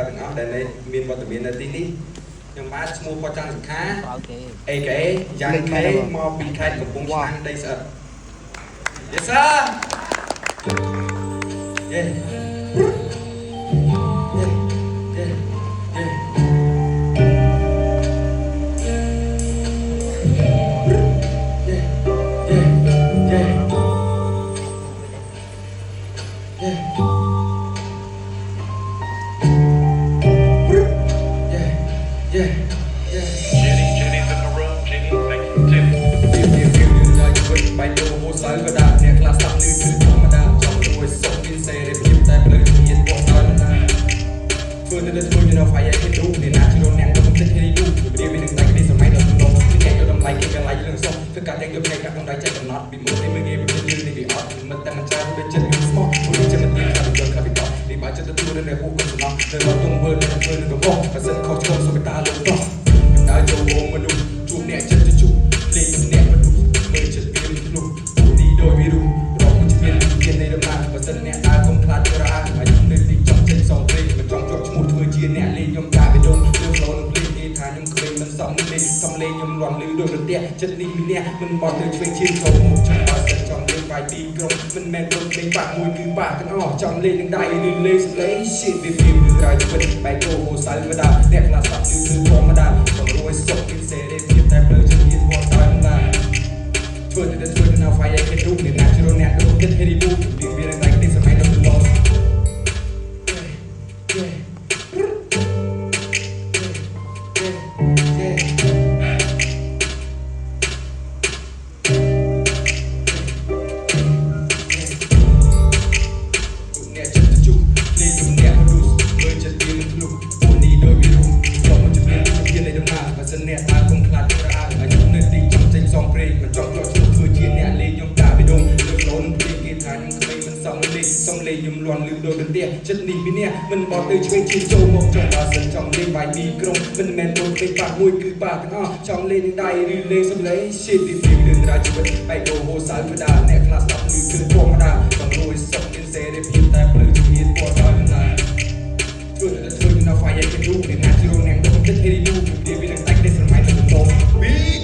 ទាំងអស់ដែលមានវត្តមាននៅទីនេះខ្ញុំបាទឈ្មោះគាត់ច័ន្ទសុខា AKA យ៉ាងខេមកពីខេត្តកំពង់ឆ្នាំងដីស្អិត Yes sir Yeah Jenny's in the room. Jenny, thank you, Jenny. បាយទៅហូរសៅក៏ដាក់អ្នកខ្លះស្ដាប់ឮគឺធម្មតាចង់រួយសុខមានសេរីភាពតែផ្លូវជំនាញបោះដល់ណាធ្វើទៅលើធ្វើ you know fire គេទូនេះណាជ្រុលអ្នកទៅចិត្តគេទូវាមាននឹងតែគេសម័យដល់ក្នុងគេយកតម្លៃគេកន្លែងរឿងសុខធ្វើការទាំងយកផ្នែកក្នុងដៃចិត្តកំណត់ពីមុននេះមើលគេពីលឿននេះវាអត់មិនតែមិនច្រើនវាចិត្តវាស្មោះមួយចិត្តមិនទៀងថាទៅខាពីតនេះបើចិត្តទទួលនៅពួកគាត់សំណោះនៅមកទងវើនៅធ្វើនឹងកំហុសបើសិនខុសឆ្គងសុខតាលោកតោះដើរចូលវងមនុស្សជួបអ្នកចិត្តជួបលេងអ្នកមនុស្សមើលចិត្តវាមិនធ្លុះទីដោយវិរុរកជាមាននៃដំណើរបើសិនអ្នកដើរកុំខ្លាចរាអាយុនៅទីចង់ចេញសងព្រេងមិនចង់ជាប់ឈ្មោះធ្វើជាអ្នកលេងខ្ញុំកាបេដូនលើខ្លួនភ្លេងគេថាខ្ញុំក្មេងមិនសមលេងសំលេងខ្ញុំរាន់លឺដោយរន្ទះចិត្តនេះមានអ្នកមិនបត់ទៅឆ្វេងឈាមចូលមកចង់បើសិនចង់លេងបាយទីក្រុងមិនមែនរត់លេងបាក់មួយគឺបាក់ទាំងអស់ចង់លេងនឹងដៃឬលេងសំលេង shit វាពីគឺក្រៅជីវិតបែកគោហូសៅវតាអ្នកខ្លះស្ដាប់គឺធម្មតាបងរួយសុខពីសេរីភាពតែផ្លូវចិត្តមានវត្តដល់ណាធ្វើទៅធ្វើទៅណា fire គេទូនេះណាជ្រុលអ្នកទៅចិត្តហេរីប៊ូពីវានឹងតែគេសម័យដល់ឡងអ្នកដើរគុំខ្លាចរាអាយុនៅទីចង់ចេញសំព្រេងមិនចង់យកឈ្មោះធ្វើជាអ្នកលេងខ្ញុំកាបេដូងលើខ្លួនភ្លេងគេថាខ្ញុំក្មេងមិនសមលេងសំលេងខ្ញុំលន់លឺដូចរន្ទះចិត្តនេះមានអ្នកមិនបត់ទៅឆ្វេងឈាមចូលមកចង់បើសិនចង់លេងបាយទីក្រុងមិនមែនទៅពេកបាក់មួយគឺបាក់ទាំងអស់ចង់លេងនឹងដៃឬលេងសំលេង shit ពីពីរឿងរ៉ាវជីវិតបែកដូរហូរសៅវតាអ្នកខ្លះស្ដាប់ឮគឺធម្មតាចង់រួយសុខមានសេរីភាពតែផ្លូវជំនាញពណ៌ដល់ណាធ្វើនៅ fire គេទូនេះណាជ្រុលអ្នកទៅចិត្តហេរីប៊ូពីវានឹងតែគេសម័យដល់ឡង Beat